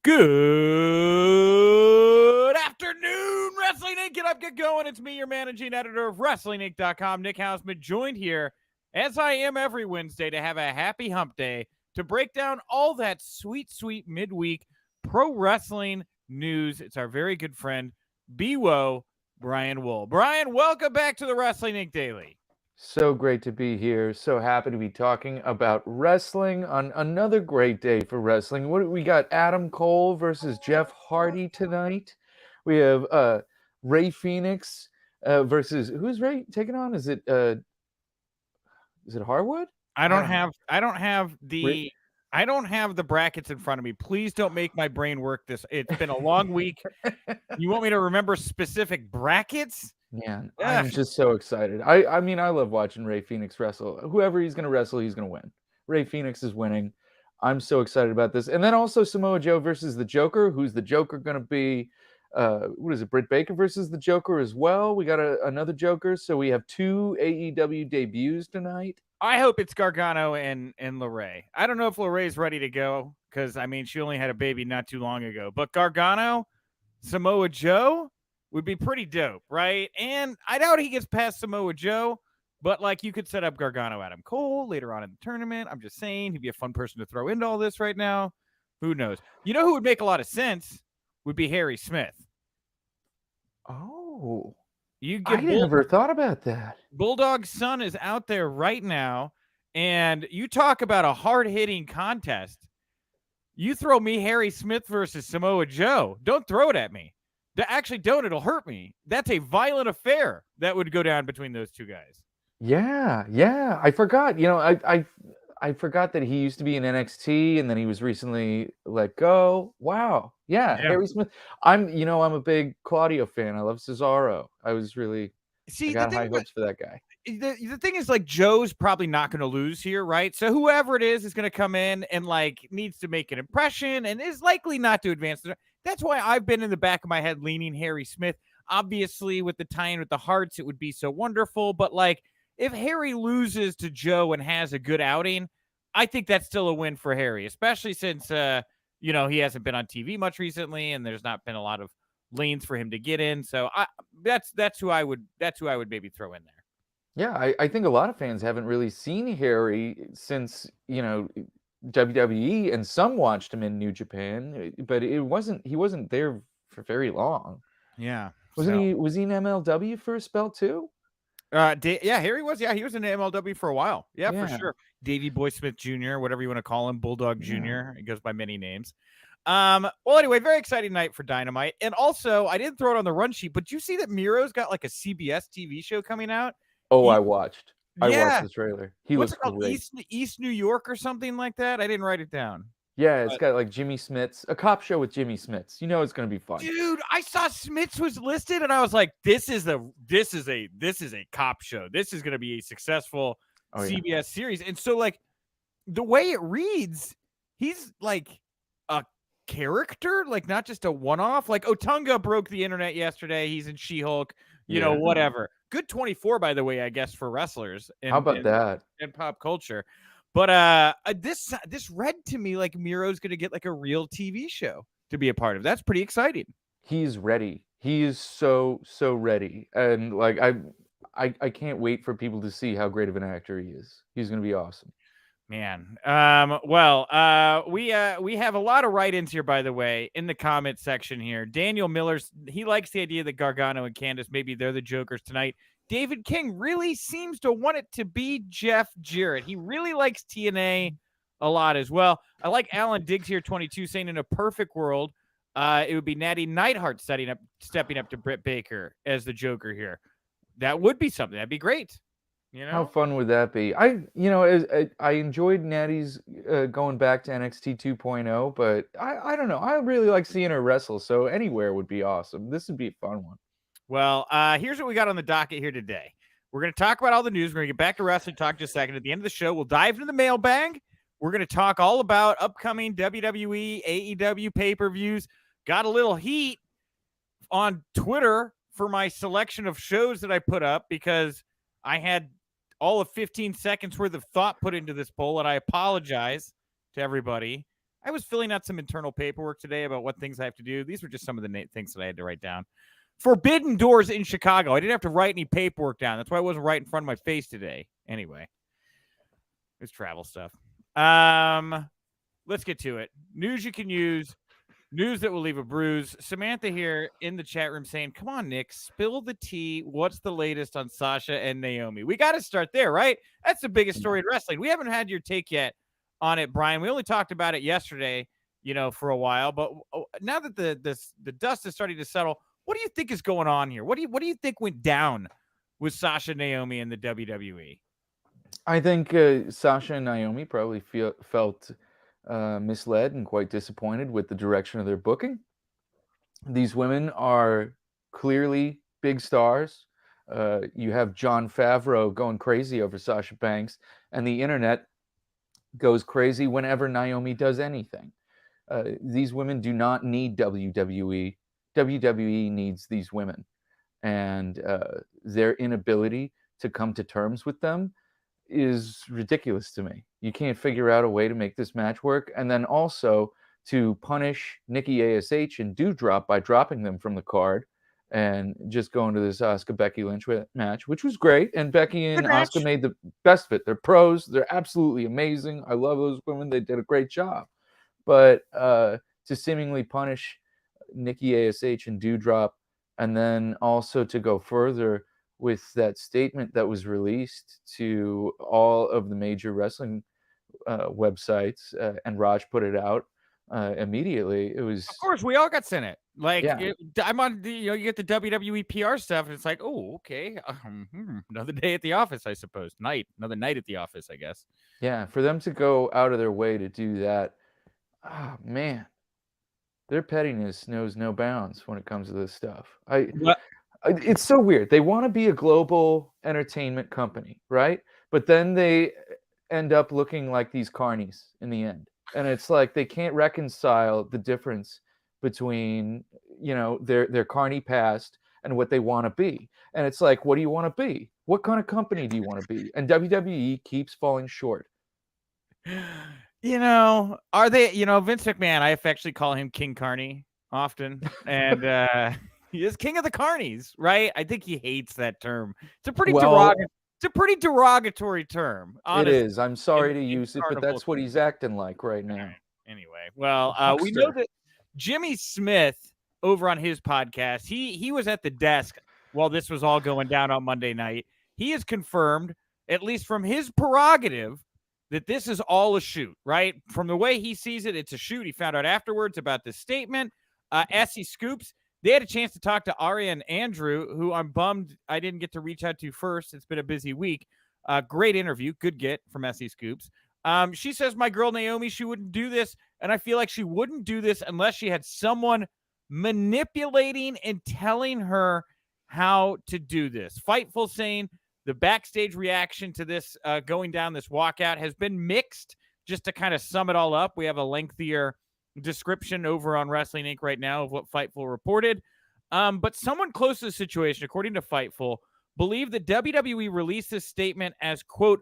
Good afternoon, Wrestling Inc. Get up, get going. It's me, your managing editor of WrestlingInc.com, Nick Hausman, joined here, as I am every Wednesday, to have a happy hump day, to break down all that sweet, sweet midweek pro wrestling news. It's our very good friend, BWO, Brian Wohl. Brian, welcome back to the Wrestling Inc. Daily. So great to be here. So happy to be talking about wrestling on another great day for wrestling. What we got? Adam Cole versus Jeff Hardy tonight. We have Ray Phoenix versus who's Ray taking on? Is it Harwood? I don't have Ray- the brackets in front of me. Please don't make my brain work this. It's been a long week. You want me to remember specific brackets? Man, I'm just so excited. I mean, I love watching Ray Phoenix wrestle. Whoever he's going to wrestle, he's going to win. Ray Phoenix is winning. I'm so excited about this. And then also Samoa Joe versus the Joker. Who's the Joker going to be? What is it? Britt Baker versus the Joker as well. We got another Joker. So we have two AEW debuts tonight. I hope it's Gargano and LeRae. I don't know if LeRae's ready to go because, I mean, she only had a baby not too long ago. But Gargano, Samoa Joe would be pretty dope, right? And I doubt he gets past Samoa Joe, but like you could set up Gargano, Adam Cole later on in the tournament. I'm just saying he'd be a fun person to throw into all this right now. Who knows? You know who would make a lot of sense would be Harry Smith. Oh, I never thought about that. Bulldog's son is out there right now, and you talk about a hard-hitting contest. You throw me Harry Smith versus Samoa Joe. Don't throw it at me. Actually, don't. It'll hurt me. That's a violent affair that would go down between those two guys. Yeah. I forgot. You know, I forgot that he used to be in NXT and then he was recently let go. Wow. Yeah. Harry Smith. I'm a big Claudio fan. I love Cesaro. I got high hopes for that guy. The thing is, like, Joe's probably not going to lose here, right? So whoever it is going to come in and, like, needs to make an impression and is likely not to advance. That's why I've been in the back of my head leaning Harry Smith. Obviously, with the tie-in with the Hearts, it would be so wonderful. But, like, if Harry loses to Joe and has a good outing, I think that's still a win for Harry, especially since, he hasn't been on TV much recently and there's not been a lot of lanes for him to get in. So that's who I would maybe throw in there. Yeah, I think a lot of fans haven't really seen Harry since, WWE, and some watched him in New Japan, but he wasn't there for very long. Yeah. Was he in MLW for a spell too? Harry was. Yeah, he was in MLW for a while. Yeah, for sure. Davey Boy Smith Jr., whatever you want to call him, Bulldog Jr. He goes by many names. Well, anyway, very exciting night for Dynamite. And also, I didn't throw it on the run sheet, but you see that Miro's got like a CBS TV show coming out? Oh, I watched the trailer. He looks great. East New York or something like that? I didn't write it down. Yeah, it's got like Jimmy Smits, a cop show with Jimmy Smits. You know it's going to be fun. Dude, I saw Smits was listed and I was like, this is a cop show. This is going to be a successful CBS series. And so, like, the way it reads, he's like a character, like not just a one-off. Like, Otunga broke the internet yesterday. He's in She-Hulk, whatever. Good 24, by the way, I guess, for wrestlers. How about that? In pop culture. But this read to me like Miro's going to get like a real TV show to be a part of. That's pretty exciting. He's ready. He is so ready. And like I can't wait for people to see how great of an actor he is. He's going to be awesome. Man. We have a lot of write-ins here, by the way, in the comment section here. Daniel Miller's, he likes the idea that Gargano and Candice, maybe they're the Jokers tonight. David King really seems to want it to be Jeff Jarrett. He really likes TNA a lot as well. I like Alan Diggs here, 22, saying in a perfect world, it would be Natty Neidhart stepping up to Britt Baker as the Joker here. That would be something. That'd be great. How fun would that be? I enjoyed Natty's going back to NXT 2.0, but I don't know. I really like seeing her wrestle, so anywhere would be awesome. This would be a fun one. Well, here's what we got on the docket here today. We're going to talk about all the news. We're going to get back to wrestling talk just a second. At the end of the show, we'll dive into the mailbag. We're going to talk all about upcoming WWE, AEW pay-per-views. Got a little heat on Twitter for my selection of shows that I put up because I had all of 15 seconds worth of thought put into this poll, and I apologize to everybody. I was filling out some internal paperwork today about what things I have to do. These were just some of the things that I had to write down. Forbidden doors in Chicago. I didn't have to write any paperwork down. That's why it wasn't right in front of my face today. Anyway, it's travel stuff. Let's get to it. News you can use. News that will leave a bruise. Samantha here in the chat room saying, come on, Nick, spill the tea. What's the latest on Sasha and Naomi? We got to start there, right? That's the biggest story in wrestling. We haven't had your take yet on it, Brian. We only talked about it yesterday, for a while. But now that the dust is starting to settle, what do you think is going on here? What do you think went down with Sasha and Naomi in the WWE? I think Sasha and Naomi probably felt misled and quite disappointed with the direction of their booking. These women are clearly big stars. You have Jon Favreau going crazy over Sasha Banks, and the internet goes crazy whenever Naomi does anything. These women do not need WWE. WWE needs these women, and their inability to come to terms with them is ridiculous to me. You can't figure out a way to make this match work, and then also to punish Nikki ASH and Doudrop by dropping them from the card and just going to this Asuka Becky Lynch match, which was great. And Becky and Asuka made the best of it. They're pros. They're absolutely amazing. I love those women. They did a great job. But to seemingly punish Nikki ASH and Doudrop, and then also to go further with that statement that was released to all of the major wrestling websites, and Raj put it out immediately. It was, of course, we all got sent it. Like, yeah. I'm on the, you get the WWE PR stuff, and it's like, oh, okay, another day at the office, I suppose. Another night at the office, I guess. Yeah, for them to go out of their way to do that, oh man, their pettiness knows no bounds when it comes to this stuff. It's so weird. They want to be a global entertainment company, right? But then they end up looking like these carnies in the end. And it's like they can't reconcile the difference between, their carny past and what they want to be. And it's like, what do you want to be? What kind of company do you want to be? And WWE keeps falling short. Are they, Vince McMahon, I affectionately call him King Carney often. And he is king of the carnies, right? I think he hates that term. It's a pretty derogatory term. Honestly. It is. I'm sorry to use it, but that's what he's acting like right now. Anyway, well, we know that Jimmy Smith over on his podcast, he was at the desk while this was all going down on Monday night. He has confirmed, at least from his prerogative, that this is all a shoot, right? From the way he sees it, it's a shoot. He found out afterwards about this statement. SE Scoops, they had a chance to talk to Aria and Andrew, who I'm bummed I didn't get to reach out to first. It's been a busy week. Great interview. Good get from SE Scoops. She says, my girl Naomi, she wouldn't do this. And I feel like she wouldn't do this unless she had someone manipulating and telling her how to do this. Fightful saying the backstage reaction to this going down this walkout has been mixed. Just to kind of sum it all up, we have a lengthier description over on Wrestling Inc. right now of what Fightful reported. But someone close to the situation, according to Fightful, believed that WWE released this statement as, quote,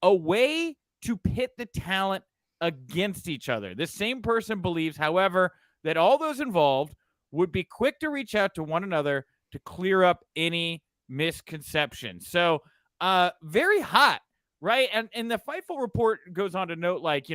a way to pit the talent against each other. This same person believes, however, that all those involved would be quick to reach out to one another to clear up any misconception. So very hot, right? And the Fightful report goes on to note, like,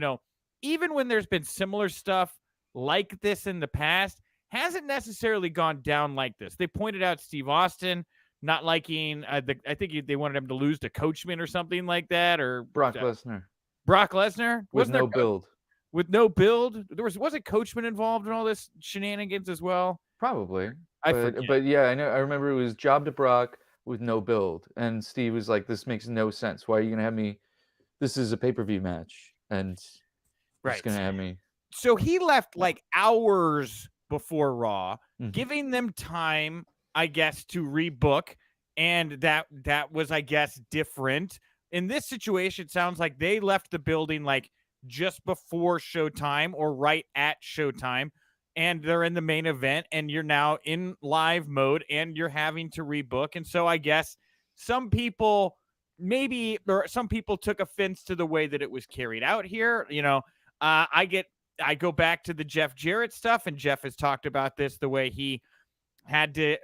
even when there's been similar stuff like this in the past, hasn't necessarily gone down like this. They pointed out Steve Austin not liking, I think they wanted him to lose to Coachman or something like that, or Brock Lesnar. Brock Lesnar? With no build. With no build? Wasn't Coachman involved in all this shenanigans as well? Probably. I forget. But yeah, I know. I remember it was job to Brock with no build. And Steve was like, this makes no sense. Why are you going to have me? This is a pay-per-view match. And right. Just going to have me. So he left like hours before Raw, giving them time, I guess, to rebook. And that was, I guess, different. In this situation, it sounds like they left the building like just before showtime or right at showtime, and they're in the main event, and you're now in live mode, and you're having to rebook. And so I guess some people took offense to the way that it was carried out here. I get I go back to the Jeff Jarrett stuff, and Jeff has talked about this, the way he had to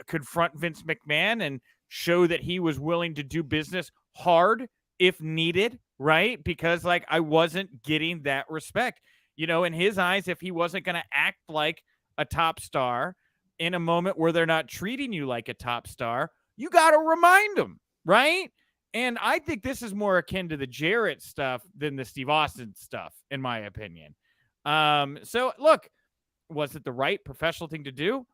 confront Vince McMahon and show that he was willing to do business hard if needed, right? Because like I wasn't getting that respect. In his eyes, if he wasn't going to act like a top star in a moment where they're not treating you like a top star, you got to remind them, right? And I think this is more akin to the Jarrett stuff than the Steve Austin stuff, in my opinion. So look, was it the right professional thing to do?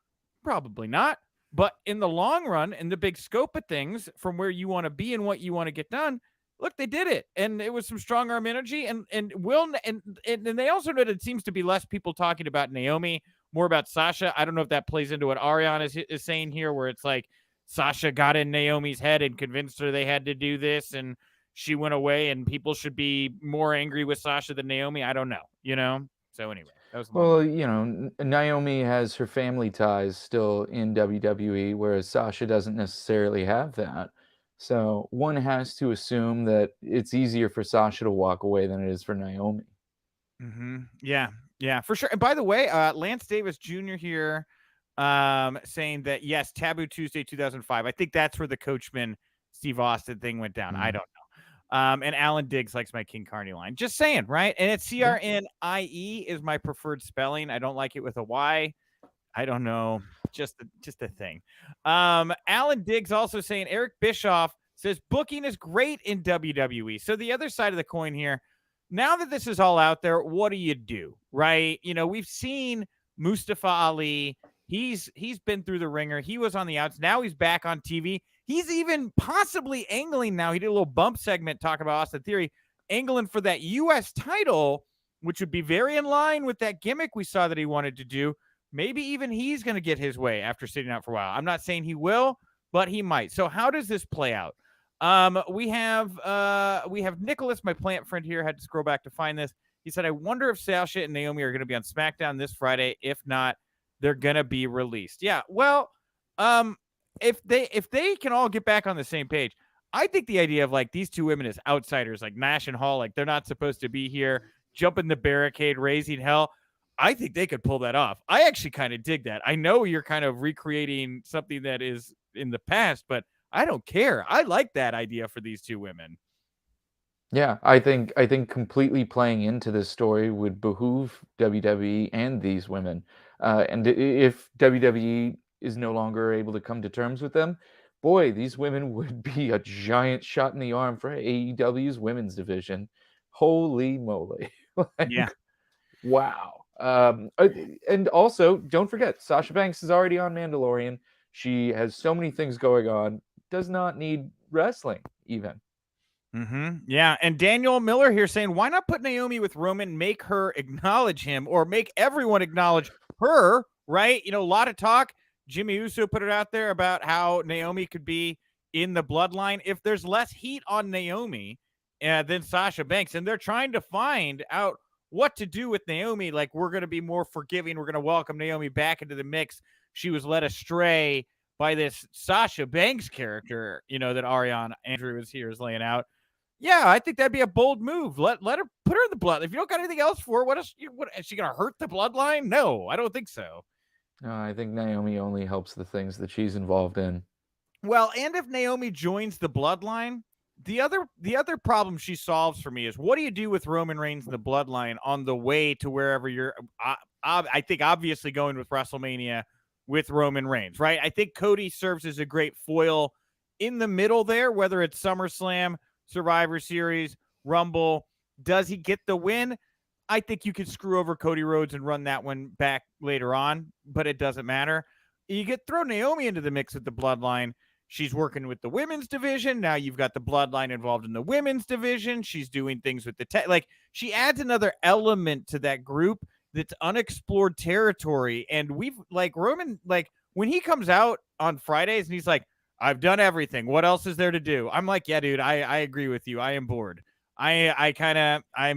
Probably not. But in the long run, in the big scope of things, from where you want to be and what you want to get done, look, they did it. And it was some strong arm energy. And they also noted it seems to be less people talking about Naomi, more about Sasha. I don't know if that plays into what Ariane is saying here, where it's like Sasha got in Naomi's head and convinced her they had to do this, and she went away, and people should be more angry with Sasha than Naomi. I don't know. So anyway, that was Well, Naomi has her family ties still in WWE, whereas Sasha doesn't necessarily have that. So one has to assume that it's easier for Sasha to walk away than it is for Naomi. Yeah, for sure. And by the way, Lance Davis Jr. here saying that, yes, Taboo Tuesday 2005. I think that's where the Coachman Steve Austin thing went down. I don't know. And Alan Diggs likes my King Carney line. Just saying, right? And it's CRNIE is my preferred spelling. I don't like it with a Y. I don't know. Just a thing. Alan Diggs also saying Eric Bischoff says booking is great in WWE. So the other side of the coin here, now that this is all out there, what do you do? Right? We've seen Mustafa Ali. He's been through the ringer. He was on the outs. Now he's back on TV. He's even possibly angling now. He did a little bump segment talking about Austin Theory, angling for that U.S. title, which would be very in line with that gimmick we saw that he wanted to do. Maybe even he's going to get his way after sitting out for a while. I'm not saying he will, but he might. So how does this play out? We have Nicholas, my plant friend here, had to scroll back to find this. He said, I wonder if Sasha and Naomi are going to be on SmackDown this Friday. If not, they're going to be released. Yeah, well, if they can all get back on the same page, I think the idea of like these two women as outsiders, like Nash and Hall, like they're not supposed to be here, jumping the barricade, raising hell. I think they could pull that off. I actually kind of dig that. I know you're kind of recreating something that is in the past, but I don't care. I like that idea for these two women. Yeah, I think completely playing into this story would behoove WWE and these women. And if WWE is no longer able to come to terms with them, boy, these women would be a giant shot in the arm for AEW's women's division. Holy moly. Yeah. Wow. And also, don't forget, Sasha Banks is already on Mandalorian. She has so many things going on, does not need wrestling even. Yeah, and Daniel Miller here saying, why not put Naomi with Roman, make her acknowledge him, or make everyone acknowledge her, right? A lot of talk. Jimmy Uso put it out there about how Naomi could be in the bloodline. If there's less heat on Naomi than Sasha Banks, and they're trying to find out what to do with Naomi, like we're going to be more forgiving. We're going to welcome Naomi back into the mix. She was led astray by this Sasha Banks character, that Ariane Andrew is laying out. Yeah, I think that'd be a bold move. Let her put her in the blood. If you don't got anything else for her, what else? What is she gonna hurt the bloodline? No, I don't think so. No, I think Naomi only helps the things that she's involved in. Well, and if Naomi joins the bloodline, the other problem she solves for me is what do you do with Roman Reigns and the bloodline on the way to wherever you're? I think obviously going with WrestleMania with Roman Reigns, right? I think Cody serves as a great foil in the middle there, whether it's SummerSlam, Survivor Series, Rumble. Does he get the win? I think you could screw over Cody Rhodes and run that one back later on, but it doesn't matter. You get throw Naomi into the mix with the bloodline. She's working with the women's division. Now you've got the bloodline involved in the women's division. She's doing things with the like she adds another element to that group that's unexplored territory. And we've like Roman, like when he comes out on Fridays and he's like, I've done everything. What else is there to do? I'm like, yeah, dude, I agree with you. I am bored. I'm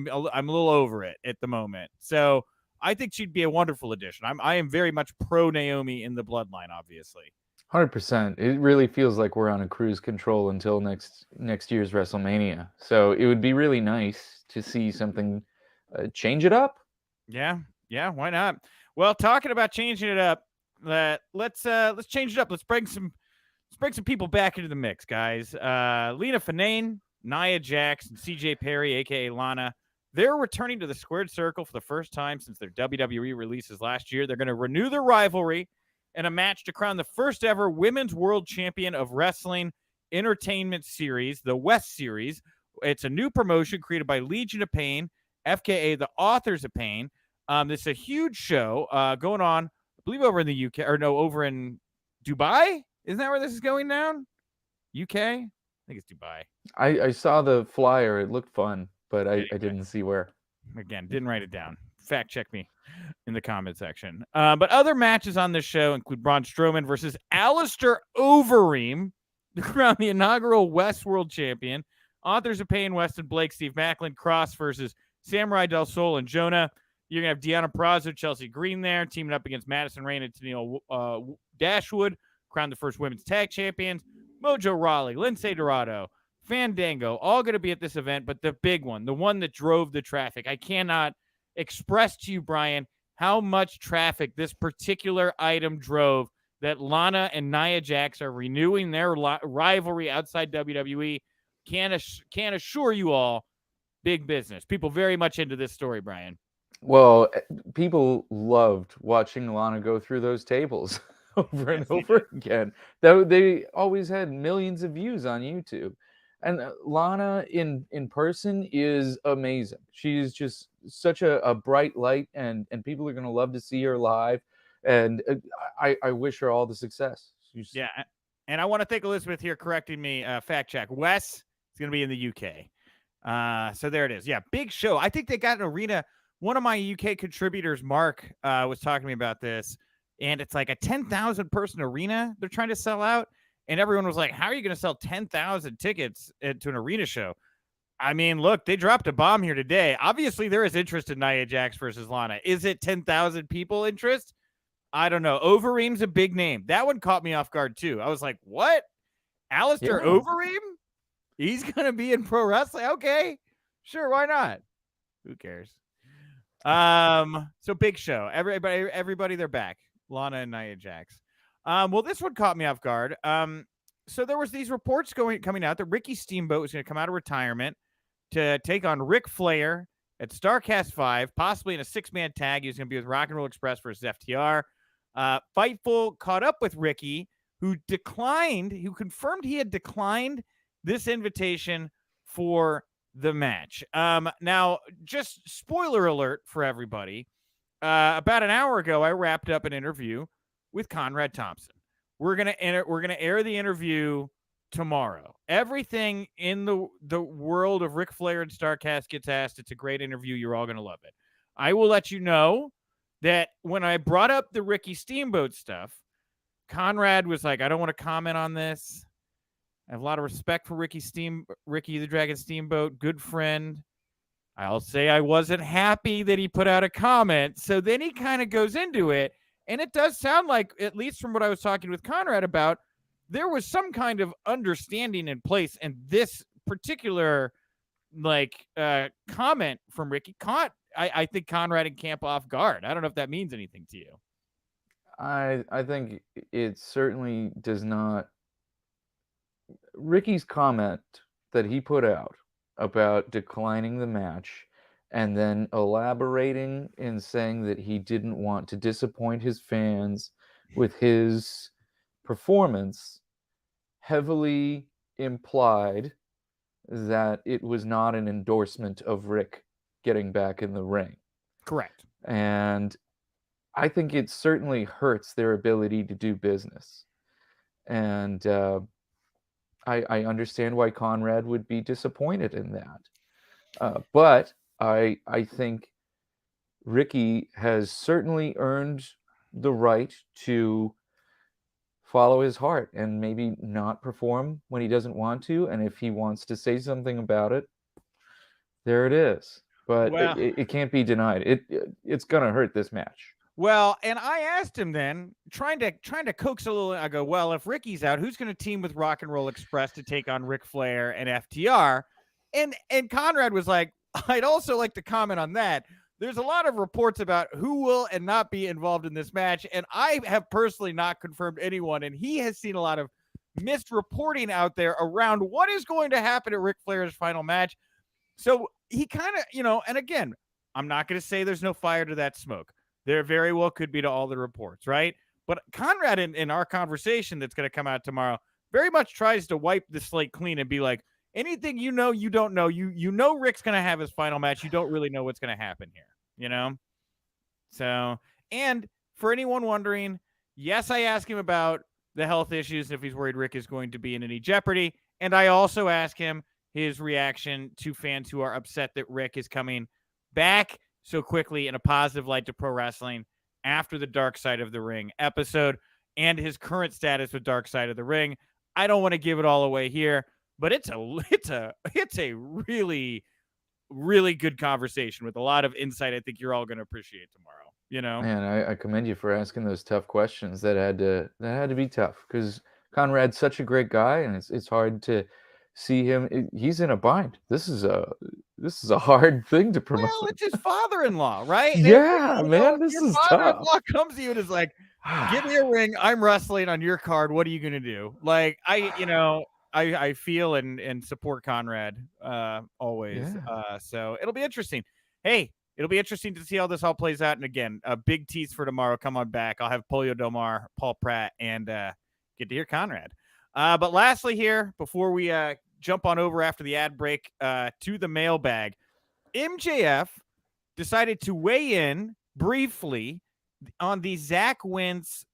a little over it at the moment. So I think she'd be a wonderful addition. I am very much pro Naomi in the bloodline, obviously. 100%. It really feels like we're on a cruise control until next year's WrestleMania. So it would be really nice to see something change it up. Yeah, yeah, why not? Well, talking about changing it up, let's change it up. Let's bring some people back into the mix, guys. Lena Fanane, Nia Jax, and CJ Perry, aka Lana, they're returning to the squared circle for the first time since their WWE releases last year. They're going to renew their rivalry in a match to crown the first ever women's world champion of wrestling entertainment series, the West Series. It's a new promotion created by Legion of Pain, FKA, the Authors of Pain. This is a huge show going on, I believe, over in the UK, or no, over in Dubai. Isn't that where this is going down? UK? I think it's Dubai. I saw the flyer. It looked fun, but I didn't see where. Again, didn't write it down. Fact check me in the comment section. But other matches on this show include Braun Strowman versus Alistair Overeem to crown the inaugural West World Champion. Authors of Pain, Weston Blake, Steve Macklin, Cross versus Samurai Del Sol and Jonah. You're going to have Deanna Prazo, Chelsea Green there, teaming up against Madison Rayne and Tennille Dashwood, crown the first women's tag champions. Mojo Rawley, Lindsay Dorado, Fandango, all going to be at this event, but the big one, the one that drove the traffic. I cannot express to you, Brian, how much traffic this particular item drove, that Lana and Nia Jax are renewing their rivalry outside WWE. Can assure you all, big business. People very much into this story, Brian. Well, people loved watching Lana go through those tables over and over again. They always had millions of views on YouTube. And Lana in person is amazing. She's just such a bright light, and people are going to love to see her live. And I wish her all the success. Yeah, and I want to thank Elizabeth here correcting me. Fact check. Wes is going to be in the UK. So there it is. Yeah, big show. I think they got an arena. One of my UK contributors, Mark, was talking to me about this, and it's like a 10,000 person arena they're trying to sell out. And everyone was like, how are you going to sell 10,000 tickets to an arena show? I mean, look, they dropped a bomb here today. Obviously, there is interest in Nia Jax versus Lana. Is it 10,000 people interest? I don't know. Overeem's a big name. That one caught me off guard, too. I was like, what? Alistair Overeem? He's going to be in pro wrestling? Okay. Sure, why not? Who cares? So big show. Everybody, they're back. Lana and Nia Jax. Well, this one caught me off guard. So there was these reports coming out that Ricky Steamboat was going to come out of retirement to take on Ric Flair at StarCast 5, possibly in a 6-man tag. He was going to be with Rock and Roll Express versus FTR. Fightful caught up with Ricky, who confirmed he had declined this invitation for the match. Now, just spoiler alert for everybody. About an hour ago, I wrapped up an interview with Conrad Thompson. We're gonna air the interview tomorrow. Everything in the world of Ric Flair and StarCast gets asked. It's a great interview. You're all gonna love it. I will let you know that when I brought up the Ricky Steamboat stuff, Conrad was like, I don't want to comment on this. I have a lot of respect for Ricky the Dragon Steamboat, good friend. I'll say I wasn't happy that he put out a comment. So then he kind of goes into it. And it does sound like, at least from what I was talking with Conrad about, there was some kind of understanding in place. And this particular comment from Ricky caught, I think, Conrad and Camp off guard. I don't know if that means anything to you. I think it certainly does not. Ricky's comment that he put out about declining the match and then elaborating in saying that he didn't want to disappoint his fans with his performance heavily implied that it was not an endorsement of Rick getting back in the ring. Correct. And I think it certainly hurts their ability to do business. And I understand why Conrad would be disappointed in that. But I think Ricky has certainly earned the right to follow his heart and maybe not perform when he doesn't want to. And if he wants to say something about it, there it is. But it can't be denied. It's going to hurt this match. Well, and I asked him then, trying to coax a little. I go, well, if Ricky's out, who's going to team with Rock and Roll Express to take on Ric Flair and FTR? And Conrad was like, I'd also like to comment on that. there's a lot of reports about who will and not be involved in this match, and I have personally not confirmed anyone, and he has seen a lot of misreporting out there around what is going to happen at Ric Flair's final match. So he kind of, and again, I'm not going to say there's no fire to that smoke. There very well could be to all the reports, right? But Conrad, in our conversation that's going to come out tomorrow, very much tries to wipe the slate clean and be like, anything you don't know. You know Rick's going to have his final match. You don't really know what's going to happen here, So, and for anyone wondering, yes, I asked him about the health issues, if he's worried Rick is going to be in any jeopardy. And I also asked him his reaction to fans who are upset that Rick is coming back so quickly in a positive light to pro wrestling after the Dark Side of the Ring episode and his current status with Dark Side of the Ring. I don't want to give it all away here, but it's a really, really good conversation with a lot of insight I think you're all going to appreciate tomorrow. Man, I commend you for asking those tough questions. That had to be tough because Conrad's such a great guy, and it's hard to see him. He's in a bind. This is a hard thing to promote. Well, it's his father-in-law, right? Yeah, man, this your is father-in-law tough. comes to you and is like, "Give me a ring. I'm wrestling on your card. What are you gonna do?" Like I feel and support Conrad always. Yeah. So it'll be interesting. Hey, it'll be interesting to see how this all plays out. And again, a big tease for tomorrow. Come on back. I'll have Polio Domar, Paul Pratt, and get to hear Conrad. But lastly, here before we jump on over after the ad break to the mailbag, MJF decided to weigh in briefly on the Zach Wentz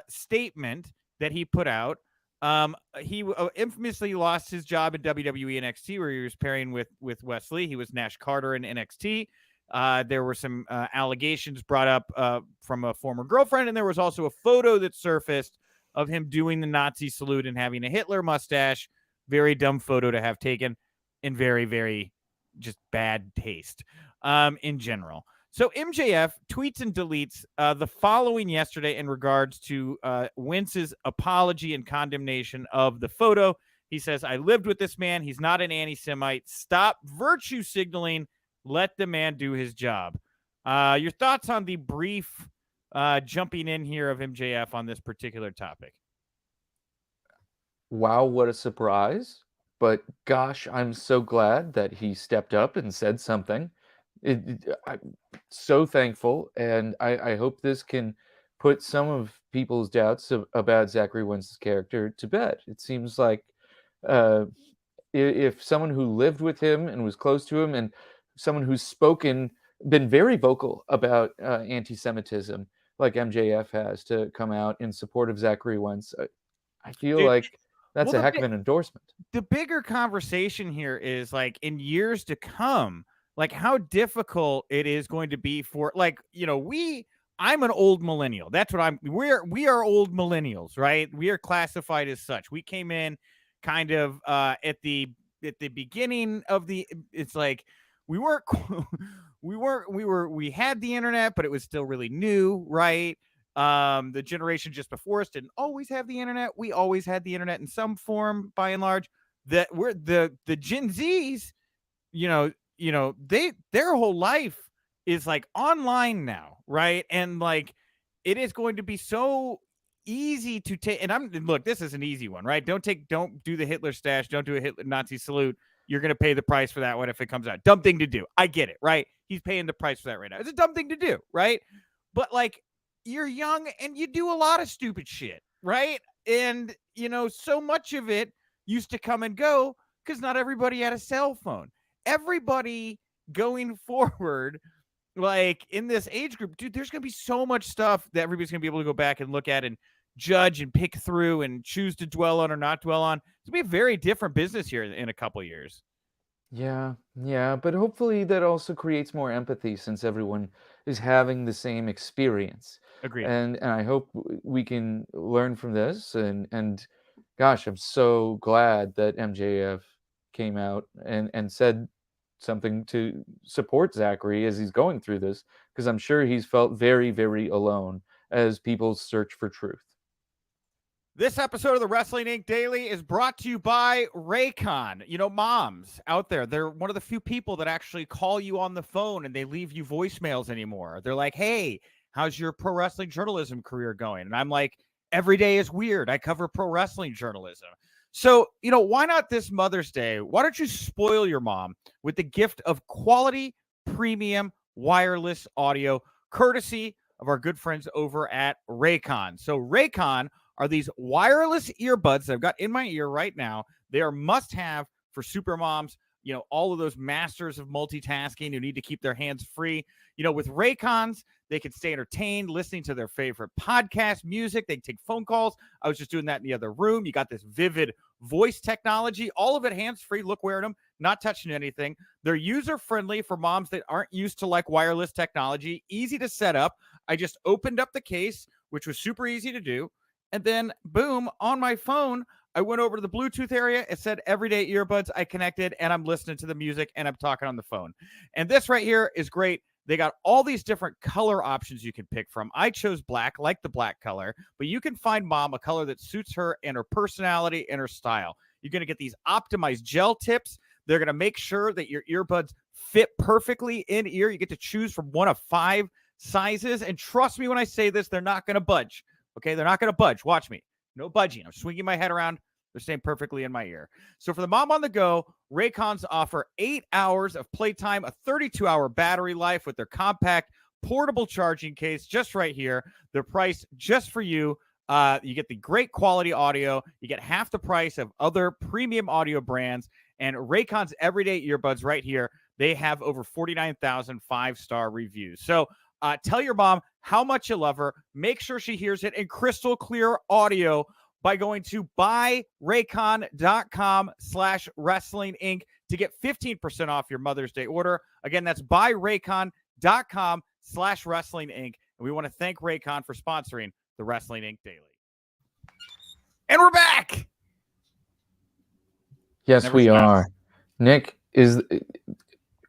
statement that he put out. He infamously lost his job at WWE NXT, where he was pairing with Wesley. He was Nash Carter in NXT. There were some allegations brought up from a former girlfriend, and there was also a photo that surfaced of him doing the Nazi salute and having a Hitler mustache. Very dumb photo to have taken, and very, very just bad taste in general. So MJF tweets and deletes the following yesterday in regards to Wentz's apology and condemnation of the photo. He says, "I lived with this man. He's not an anti-Semite. Stop virtue signaling. Let the man do his job." Your thoughts on the brief jumping in here of MJF on this particular topic? Wow, what a surprise. But gosh, I'm so glad that he stepped up and said something. I'm so thankful, and I hope this can put some of people's doubts about Zachary Wentz's character to bed. It seems like uh, if someone who lived with him and was close to him, and someone who's been very vocal about anti-Semitism, like MJF has, to come out in support of Zachary Wentz, I feel Dude, like that's well, a heck of an endorsement. the bigger conversation here is like in years to come, like how difficult it is going to be for I'm an old millennial. That's what we are old millennials, right? We are classified as such. We came in kind of at the beginning of it's like we weren't we had the internet, but it was still really new, right? The generation just before us didn't always have the internet. We always had the internet in some form, by and large. That we're the Gen Zs, their whole life is like online now, right? And like it is going to be so easy to take. And look, this is an easy one, right? Don't do the Hitler stash, don't do a Hitler Nazi salute. You're going to pay the price for that one if it comes out. Dumb thing to do. I get it, right? He's paying the price for that right now. It's a dumb thing to do, right? But like you're young and you do a lot of stupid shit, right? And so much of it used to come and go because not everybody had a cell phone. Everybody going forward, like in this age group, dude, there's going to be so much stuff that everybody's going to be able to go back and look at and judge and pick through and choose to dwell on or not dwell on. It's going to be a very different business here in a couple of years. Yeah, but hopefully that also creates more empathy since everyone is having the same experience. Agreed. And I hope we can learn from this, and gosh, I'm so glad that MJF came out and said something to support Zachary as he's going through this, because I'm sure he's felt very, very alone as people search for truth. This episode of the Wrestling Inc. Daily is brought to you by Raycon. You know, moms out there, they're one of the few people that actually call you on the phone and they leave you voicemails anymore. They're like, hey, how's your pro wrestling journalism career going? And I'm like, every day is weird. I cover pro wrestling journalism. So, you know, why not this Mother's Day? Why don't you spoil your mom with the gift of quality premium wireless audio, courtesy of our good friends over at Raycon. So Raycon are these wireless earbuds that I've got in my ear right now. They are must have for super moms, you know, all of those masters of multitasking who need to keep their hands free. You know, with Raycons, they can stay entertained listening to their favorite podcast, music. They can take phone calls. I was just doing that in the other room. You got this vivid voice technology, all of it hands free. Look, wearing them, not touching anything. They're user friendly for moms that aren't used to like wireless technology, easy to set up. I just opened up the case, which was super easy to do. And then, boom, on my phone, I went over to the Bluetooth area. It said everyday earbuds. I connected and I'm listening to the music and I'm talking on the phone. And this right here is great. They got all these different color options you can pick from. I chose black, like the black color, but you can find mom a color that suits her and her personality and her style. You're going to get these optimized gel tips. They're going to make sure that your earbuds fit perfectly in ear. You get to choose from one of 5 sizes. And trust me when I say this, they're not going to budge. Okay, they're not going to budge. Watch me. No budging. I'm swinging my head around. They're staying perfectly in my ear. So for the mom on the go, Raycons offer 8 hours of playtime, a 32-hour battery life with their compact portable charging case just right here. They're priced just for you. You get the great quality audio. You get half the price of other premium audio brands. And Raycon's everyday earbuds right here, they have over 49,000 5-star reviews. So tell your mom how much you love her. Make sure she hears it in crystal clear audio by going to buyraycon.com/wrestling inc to get 15% off your Mother's Day order. Again, that's buyraycon.com/wrestling inc. And we want to thank Raycon for sponsoring the Wrestling Inc. Daily. And we're back. Yes, Never we stops. are. Nick,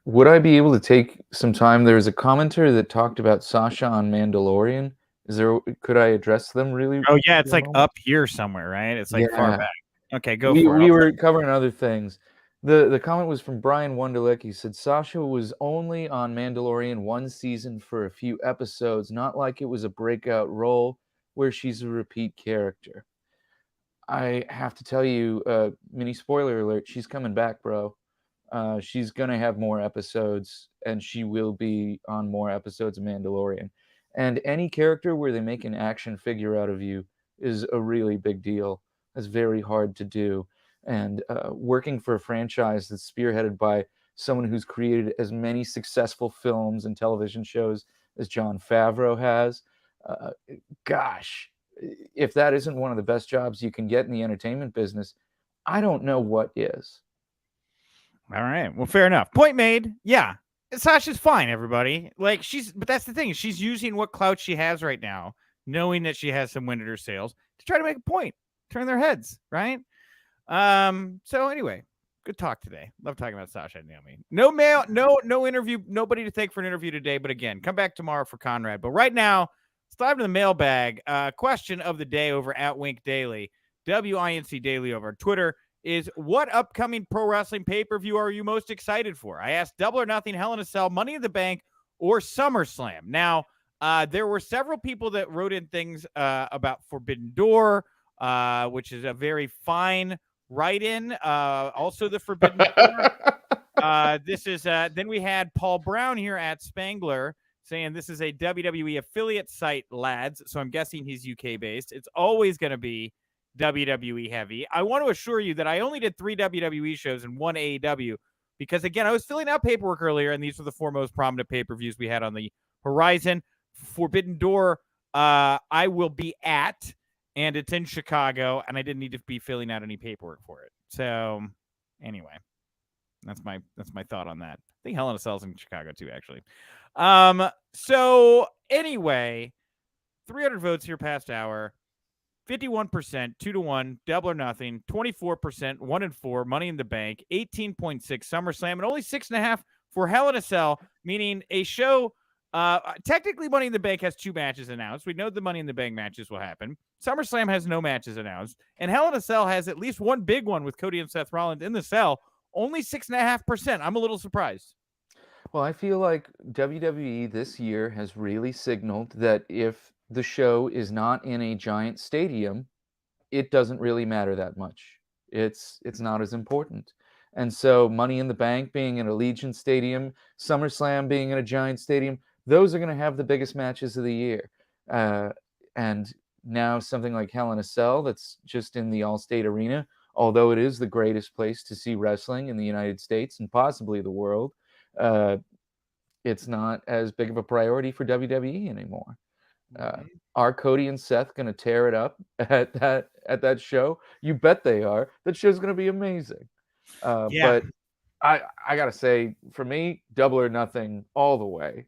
would I be able to take some time? There was a commenter that talked about Sasha on Mandalorian. Could I address them really? Oh, yeah, it's for a like moment? up here somewhere, right? It's like far Yeah. back. Okay, go We for it. we were covering other things. The comment was from Brian Wohl. He said Sasha was only on Mandalorian one season for a few episodes, not like it was a breakout role where she's a repeat character. I have to tell you, mini spoiler alert, she's coming back, bro. She's gonna have more episodes, and she will be on more episodes of Mandalorian. And any character where they make an action figure out of you is a really big deal. That's very hard to do. And working for a franchise that's spearheaded by someone who's created as many successful films and television shows as Jon Favreau has, gosh, if that isn't one of the best jobs you can get in the entertainment business, I don't know what is. All right. Well, fair enough. Point made. Yeah. Sasha's fine, everybody. Like, but that's the thing. She's using what clout she has right now, knowing that she has some wind at her sails, to try to make a point, turn their heads, right? So anyway, good talk today. Love talking about Sasha and Naomi. No mail, no interview, nobody to thank for an interview today. But again, come back tomorrow for Conrad. But right now, let's dive into the mailbag. Question of the day over at Wink Daily, WINC Daily over Twitter, is what upcoming pro wrestling pay-per-view are you most excited for? I asked Double or Nothing, Hell in a Cell, Money in the Bank, or SummerSlam. Now, there were several people that wrote in things about Forbidden Door, which is a very fine write-in. Also the Forbidden Door. This is then we had Paul Brown here at Spangler saying this is a WWE affiliate site, lads. So I'm guessing he's UK-based. It's always going to be WWE heavy. I want to assure you that I only did 3 WWE shows and 1 AEW because, again, I was filling out paperwork earlier, and these were the 4 most prominent pay-per-views we had on the horizon. Forbidden Door, I will be at, and it's in Chicago, and I didn't need to be filling out any paperwork for it. So, anyway, that's my thought on that. I think Hell in a Cell's in Chicago too, actually. So anyway, 300 votes here past hour. 51%, 2-1, Double or Nothing, 24%, 1-4, Money in the Bank, 18.6 SummerSlam, and only 6.5 for Hell in a Cell, meaning a show Technically, Money in the Bank has 2 matches announced. We know the Money in the Bank matches will happen. SummerSlam has no matches announced. And Hell in a Cell has at least one big one with Cody and Seth Rollins in the cell. Only 6.5%. I'm a little surprised. Well, I feel like WWE this year has really signaled that if the show is not in a giant stadium, it doesn't really matter that much. It's not as important. And so Money in the Bank being in a Legion Stadium, SummerSlam being in a giant stadium, those are going to have the biggest matches of the year. And now something like Hell in a Cell that's just in the Allstate Arena, although it is the greatest place to see wrestling in the United States and possibly the world, it's not as big of a priority for WWE anymore. Are Cody and Seth going to tear it up at that show? You bet they are. That show's going to be amazing. Yeah. But I gotta say, for me, Double or Nothing all the way.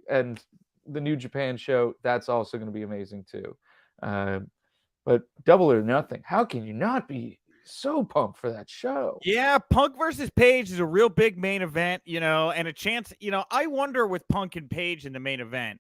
And the New Japan show, that's also going to be amazing too. But Double or Nothing, how can you not be so pumped for that show? Yeah, Punk versus Page is a real big main event, and a chance, I wonder with Punk and Page in the main event,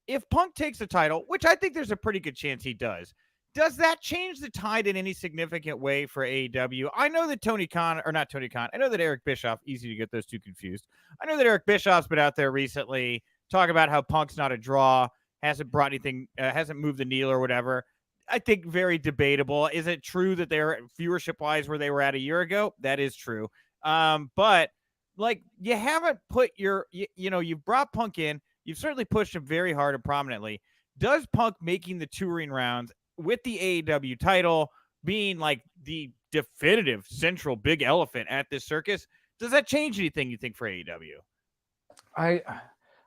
if Punk takes the title, which I think there's a pretty good chance he does that change the tide in any significant way for AEW? I know that I know that Eric Bischoff, easy to get those two confused. I know that Eric Bischoff's been out there recently talking about how Punk's not a draw, hasn't brought anything, hasn't moved the needle or whatever. I think very debatable. Is it true that they're viewership-wise where they were at a year ago? That is true. But like you haven't put you've brought Punk in. You've certainly pushed him very hard and prominently. Does Punk making the touring rounds with the AEW title being like the definitive central big elephant at this circus, does that change anything you think for AEW?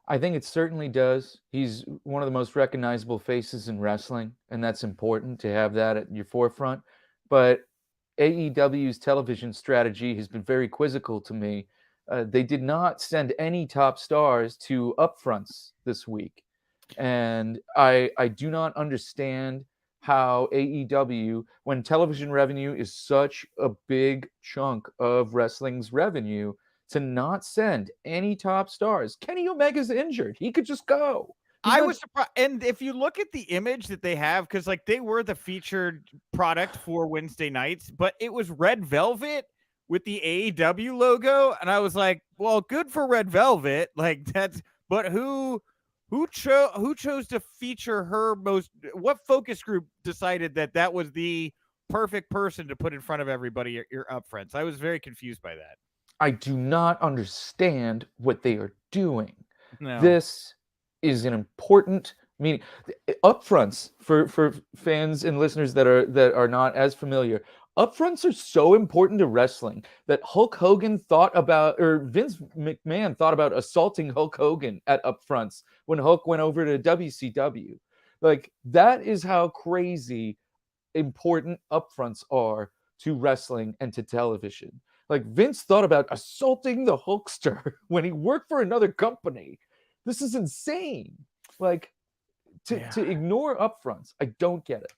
I think it certainly does. He's one of the most recognizable faces in wrestling, and that's important to have that at your forefront. But AEW's television strategy has been very quizzical to me. They did not send any top stars to upfronts this week. And I do not understand how AEW, when television revenue is such a big chunk of wrestling's revenue, to not send any top stars. Kenny Omega's injured. He could just go. I was surprised. And if you look at the image that they have, because like they were the featured product for Wednesday nights, but it was red velvet with the AEW logo. And I was like, well, good for Red Velvet. Like but who chose to feature her most? What focus group decided that was the perfect person to put in front of everybody at your upfronts? I was very confused by that. I do not understand what they are doing. No. This is an important meaning. Upfronts for fans and listeners that are not as familiar. Upfronts are so important to wrestling that Hulk Hogan Vince McMahon thought about assaulting Hulk Hogan at upfronts when Hulk went over to WCW. Like, that is how crazy important upfronts are to wrestling and to television. Like, Vince thought about assaulting the Hulkster when he worked for another company. This is insane. Like, to ignore upfronts, I don't get it.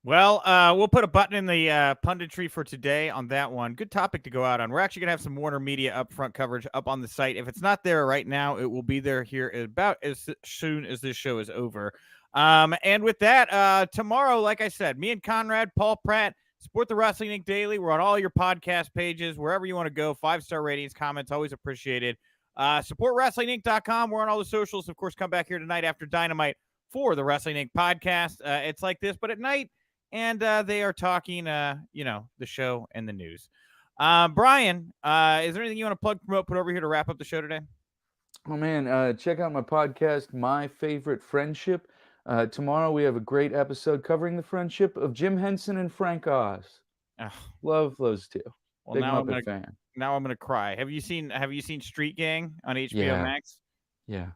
Well, we'll put a button in the punditry for today on that one. Good topic to go out on. We're actually going to have some Warner Media upfront coverage up on the site. If it's not there right now, it will be there here about as soon as this show is over. And with that, tomorrow, like I said, me and Conrad, Paul Pratt, support the Wrestling Inc. Daily. We're on all your podcast pages, wherever you want to go. 5-star ratings, comments, always appreciated. Support WrestlingInc.com. We're on all the socials. Of course, come back here tonight after Dynamite for the Wrestling Inc. podcast. It's like this, but at night. And they are talking, the show and the news. Brian, is there anything you want to plug, promote, put over here to wrap up the show today? Oh, man, check out my podcast, My Favorite Friendship. Tomorrow we have a great episode covering the friendship of Jim Henson and Frank Oz. Oh. Love those two. Well, Big now Muppet fan. Now I'm gonna cry. Have you seen Street Gang on HBO Max? Yeah.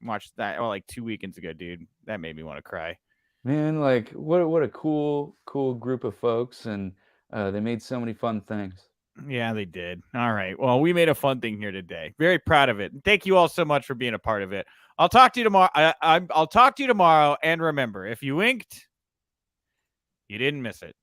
Watched that like 2 weekends ago, dude. That made me want to cry. Man, like what a cool group of folks, and they made so many fun things. Yeah, they did. All right. Well, we made a fun thing here today. Very proud of it. Thank you all so much for being a part of it. I'll talk to you tomorrow. I'll talk to you tomorrow. And remember, if you inked, you didn't miss it.